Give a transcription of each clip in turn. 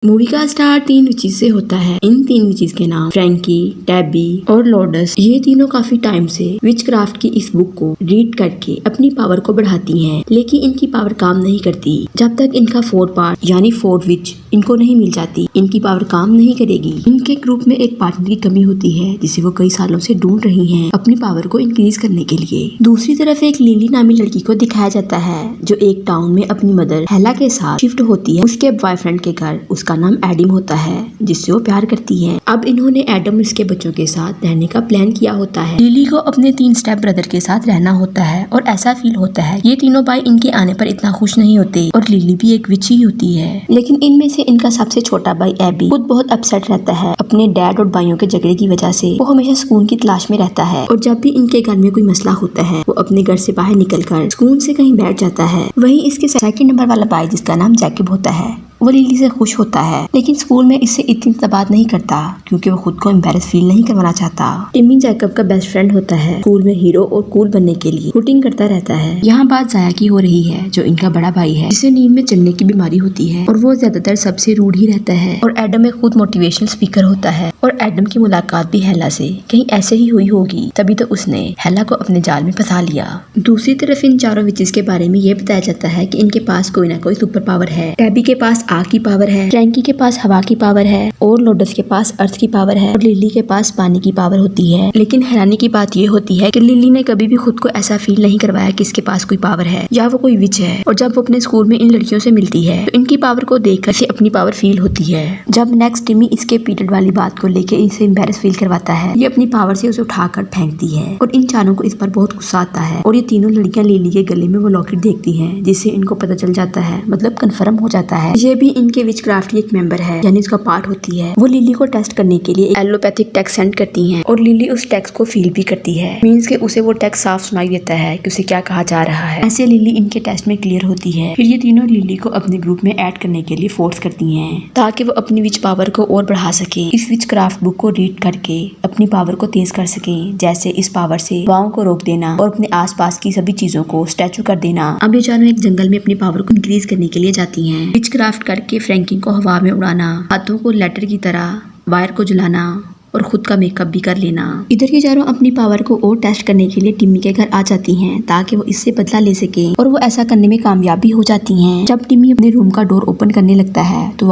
Movie का start 3 witches से होता है। इन 3 विचेस के नाम फ्रैंकी, टैबी और लोडस। ये तीनों काफी टाइम से विचक्राफ्ट की इस बुक को रीड करके अपनी पावर को बढ़ाती हैं, लेकिन इनकी पावर काम नहीं करती जब तक इनका 4 पार्ट यानी 4 विच इनको नहीं मिल जाती। इनकी पावर काम नहीं करेगी। इनके ग्रुप में एक पार्टनर की कमी होती है जिसे वो कई सालों से ढूंढ रही हैं अपनी पावर को इंक्रीज करने के लिए। दूसरी तरफ एक लिली नामी लड़की को दिखाया जाता है जो एक टाउन में अपनी मदर हेला के साथ शिफ्ट होती है उसके बॉयफ्रेंड के घर। उसका नाम एडम होता है जिससे वो प्यार करती है। अब इन्होंने एडम और इसके बच्चों के साथ रहने का प्लान किया होता है। लिली को अपने 3 स्टेप ब्रदर के साथ रहना होता है और ऐसा फील होता है ये तीनों भाई इनके आने पर इतना खुश नहीं होते और लिली भी एक विच ही होती है। लेकिन इनमें से इनका सबसे छोटा भाई एबी खुद बहुत अपसेट रहता है अपने डैड और भाइयों के झगड़े की वजह से। वो हमेशा सुकून की तलाश में रहता है और जब भी इनके घर में कोई मसला होता है वो अपने घर से बाहर निकलकर सुकून से कहीं बैठ जाता है। वहीं इसके सेकंड नंबर वाला भाई जिसका नाम जैकब होता है वो लिली से खुश होता है, लेकिन स्कूल में इससे इतनी बात नहीं करता क्योंकि वो खुद को एम्बैरेस फील नहीं करवाना चाहता। टिम्मी जैकब का बेस्ट फ्रेंड होता है। स्कूल में हीरो और कूल बनने के लिए शूटिंग करता रहता है। यहाँ बात जाया की हो रही है जो इनका बड़ा भाई है जिसे नींद में चलने की बीमारी होती है और वो ज्यादातर सबसे रूड ही रहता है। और एडम एक खुद मोटिवेशनल स्पीकर होता है और एडम की मुलाकात भी हेला से कहीं ऐसे ही हुई होगी, तभी तो उसने हेला को अपने जाल में फंसा लिया। दूसरी तरफ इन चारों विचेस के बारे में ये बताया जाता है कि इनके पास कोई ना कोई सुपर पावर है। टैबी के पास आग की पावर है, फ्रैंकी के पास हवा की पावर है और लोडस के पास अर्थ की पावर है और लिली के पास पानी की पावर होती है। लेकिन हैरानी की बात ये होती है कि लिली ने कभी भी खुद को ऐसा फील नहीं करवाया कि इसके पास कोई पावर है या वो कोई विच है। और जब वो अपने स्कूल में इन लड़कियों से मिलती है तो इनकी पावर को देखकर इसे अपनी पावर फील होती है। जब नेक्स्ट टिम्मी इसके पीरियड वाली बात को लेकर इसे एम्बैरेस फील करवाता है ये अपनी पावर से उसे उठाकर फेंकती है और इन चारों को इस पर बहुत गुस्सा आता है। और ये तीनों लड़कियां लिली के गले में वो लॉकेट देखती है जिससे इनको पता चल जाता है, मतलब कन्फर्म हो जाता है ये भी इनके विचक्राफ्ट की एक मेंबर है यानी उसका पार्ट होती है। वो लिली को टेस्ट करने के लिए एलोपैथिक टेक्स्ट सेंड करती हैं और लिली उस टेक्स्ट को फील भी करती है। मींस के उसे वो टेक्स्ट साफ सुनाई देता है कि उसे क्या कहा जा रहा है। ऐसे लिली इनके टेस्ट में क्लियर होती है। फिर ये तीनों लिली को अपने ग्रुप में ऐड करने के लिए फोर्स करती हैं ताकि वो अपनी विच पावर को और बढ़ा सके। इस विच क्राफ्ट बुक को रीड करके अपनी पावर को तेज कर सके, जैसे इस पावर से हवाओं को रोक देना और अपने आसपास की सभी चीजों को स्टैचू कर देना। अब ये चारों एक जंगल में अपनी पावर को इंक्रीज करने के लिए जाती हैं। विच क्राफ्ट करके फ्रैंकी को हवा में उड़ाना, हाथों को लेटर की तरह वायर को जलाना और खुद का मेकअप भी कर लेना। इधर ये चारों अपनी पावर को और टेस्ट करने के लिए टिम्मी के घर आ जाती हैं ताकि वो इससे बदला ले सके और वो ऐसा करने में कामयाब भी हो जाती हैं। जब टिम्मी अपने रूम का डोर ओपन करने लगता है तो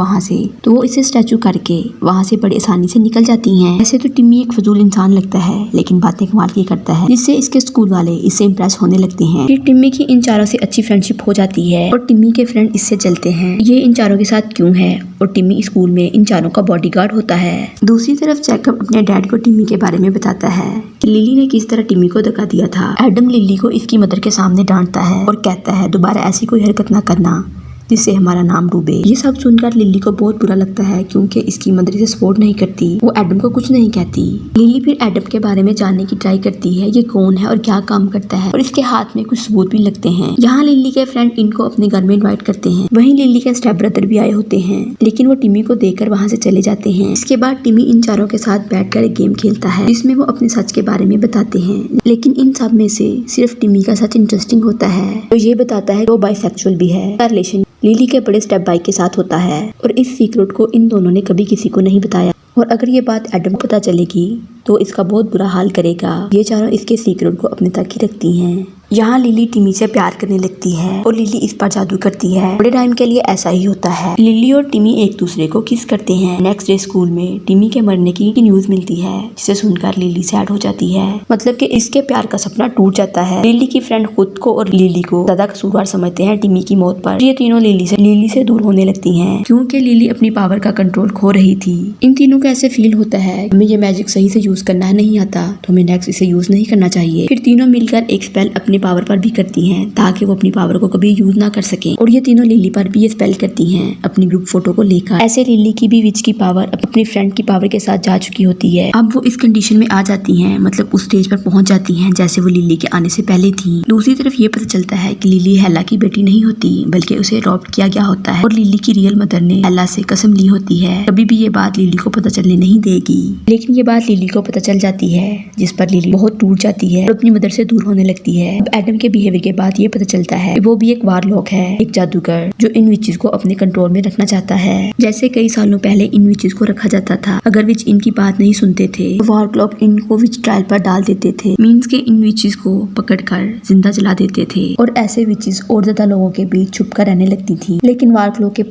वो इसे स्टैचू करके वहाँ से बड़ी आसानी से निकल जाती हैं। ऐसे तो टिम्मी एक फजूल इंसान लगता है लेकिन बातें कमाल की करता है जिससे इसके स्कूल वाले इससे इम्प्रेस होने लगते हैं। फिर टिम्मी की इन चारों से अच्छी फ्रेंडशिप हो जाती है और टिम्मी के फ्रेंड इससे जलते हैं ये इन चारों के साथ क्यों है और टिम्मी स्कूल में इन चारों का बॉडीगार्ड होता है। दूसरी तरफ जैकब अपने डैड को टिम्मी के बारे में बताता है कि लिली ने किस तरह टिम्मी को धक्का दिया था। एडम लिली को इसकी मदर के सामने डांटता है और कहता है दोबारा ऐसी कोई हरकत ना करना जिससे हमारा नाम डूबे। ये सब सुनकर लिली को बहुत बुरा लगता है क्योंकि इसकी मदर इसे सपोर्ट नहीं करती। वो एडम को कुछ नहीं कहती। लिली फिर एडम के बारे में जानने की ट्राई करती है ये कौन है और क्या काम करता है और इसके हाथ में कुछ सबूत भी लगते हैं। यहाँ लिली के फ्रेंड इनको अपने घर में इन्वाइट करते हैं। वहीं लिली के स्टेप ब्रदर भी आए होते हैं लेकिन वो टिम्मी को देखकर वहाँ से चले जाते हैं। इसके बाद टिम्मी इन चारों के साथ बैठकर एक गेम खेलता है जिसमें वो अपने सच के बारे में बताते हैं, लेकिन इन सब में से सिर्फ टिम्मी का सच इंटरेस्टिंग होता है। तो ये बताता है वो बाइसेक्सुअल भी है। रिलेशन लिली के बड़े स्टेप बाई के साथ होता है और इस सीक्रेट को इन दोनों ने कभी किसी को नहीं बताया और अगर ये बात एडम को पता चलेगी तो इसका बहुत बुरा हाल करेगा। ये चारों इसके सीक्रेट को अपने तक ही रखती हैं। यहाँ लिली टिम्मी से प्यार करने लगती है और लिली इस पर जादू करती है। बड़े टाइम के लिए ऐसा ही होता है। लिली और टिम्मी एक दूसरे को किस करते हैं। नेक्स्ट डे स्कूल में टिम्मी के मरने की न्यूज मिलती है जिसे सुनकर लिली सैड हो जाती है, मतलब कि इसके प्यार का सपना टूट जाता है। लिली की फ्रेंड खुद को और लिली को ज्यादा कसूरवार समझते हैं टिम्मी की मौत पर। ये तीनों लिली से दूर होने लगती है क्योंकि लिली अपनी पावर का कंट्रोल खो रही थी। इन तीनों को ऐसे फील होता है हमें ये मैजिक सही से यूज करना नहीं आता तो हमें नेक्स्ट इसे यूज नहीं करना चाहिए। फिर तीनों मिलकर एक स्पेल अपनी पावर पर भी करती हैं ताकि वो अपनी पावर को कभी यूज ना कर सकें और ये तीनों लिली पर भी ये स्पेल करती हैं अपनी ग्रुप फोटो को लेकर। ऐसे लिली की भी विच की पावर अपनी फ्रेंड की पावर के साथ जा चुकी होती है। अब वो इस कंडीशन में आ जाती हैं, मतलब उस स्टेज पर पहुंच जाती हैं जैसे वो लिली के आने से पहले थी। दूसरी तरफ ये पता चलता है कि लिली हेला की बेटी नहीं होती बल्कि उसे अडॉप्ट किया गया होता है और लिली की रियल मदर ने हेला से कसम ली होती है कभी भी ये बात लिली को पता चलने नहीं देगी। लेकिन ये बात लिली को पता चल जाती है जिस पर लिली बहुत टूट जाती है और अपनी मदर से दूर होने लगती है। अब एडम के बिहेवियर के बाद ये पता चलता है कि वो भी एक वारलॉक है, एक जादूगर जो इन विचेस को अपने कंट्रोल में रखना चाहता है। जैसे कई सालों पहले इन विचेस को रखा जाता था, अगर विच इनकी बात नहीं सुनते थे वारलॉक इनको विच ट्रायल पर डाल देते थे, मींस के इन विचेस को पकड़कर जिंदा जला देते थे और ऐसे विचेस और ज्यादा लोगों के बीच छुप कर रहने लगती थी। लेकिन वारलॉक के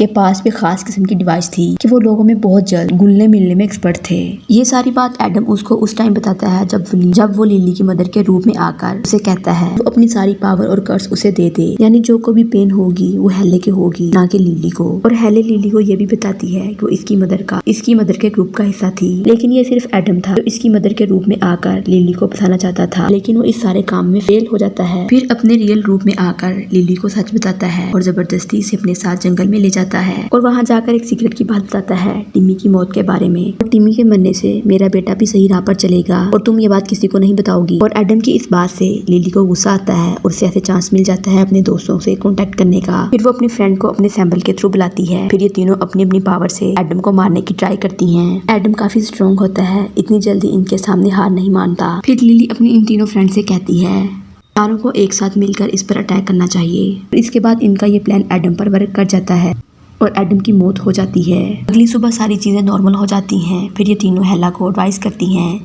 पास भी खास किस्म की डिवाइस थी कि वो लोगों में बहुत जल्द घुलने मिलने में एक्सपर्ट थे। ये सारी बात एडम उसको उस टाइम बताता है जब वो लिली की मदर के रूप में आकर उसे कहता है वो अपनी सारी पावर और कर्स उसे दे दे, यानी जो को भी पेन होगी वो हेले के होगी, ना कि लिली को। और हेले लिली को ये भी बताती है कि वो इसकी मदर के ग्रुप का हिस्सा थी, लेकिन ये सिर्फ एडम था जो इसकी मदर के रूप में आकर लिली को फंसाना चाहता था, लेकिन वो इस सारे काम में फेल हो जाता है। फिर अपने रियल रूप में आकर लिली को सच बताता है और जबरदस्ती से अपने साथ जंगल में ले जाता है और वहाँ जाकर एक सीक्रेट की बात बताता है, टिम्मी की मौत के बारे में। और टिम्मी के मरने से मेरा बेटा भी सही राह पर चलेगा और तुम ये बात किसी को नहीं बताओगी। और एडम की इस बात से लिली को गुस्सा आता है और उसे ऐसे चांस मिल जाता है अपने दोस्तों से कांटेक्ट करने का। फिर वो अपनी फ्रेंड को अपने सैंपल के थ्रू बुलाती है। फिर ये तीनों अपनी अपनी पावर से एडम को मारने की ट्राई करती हैं। एडम काफी स्ट्रॉन्ग होता है, इतनी जल्दी इनके सामने हार नहीं मानता। फिर लिली अपनी इन तीनों फ्रेंड से कहती है चारों को एक साथ मिलकर इस पर अटैक करना चाहिए। इसके बाद इनका ये प्लान एडम पर वर्क कर जाता है और एडम की मौत हो जाती है। अगली सुबह सारी चीजें नॉर्मल हो जाती हैं। फिर ये तीनों हेला को एडवाइस करती हैं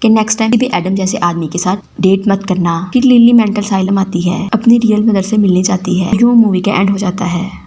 कि नेक्स्ट टाइम भी एडम जैसे आदमी के साथ डेट मत करना। फिर लिली मेंटल साइलम आती है, अपनी रियल मदर से मिलने जाती है। यूं मूवी का एंड हो जाता है।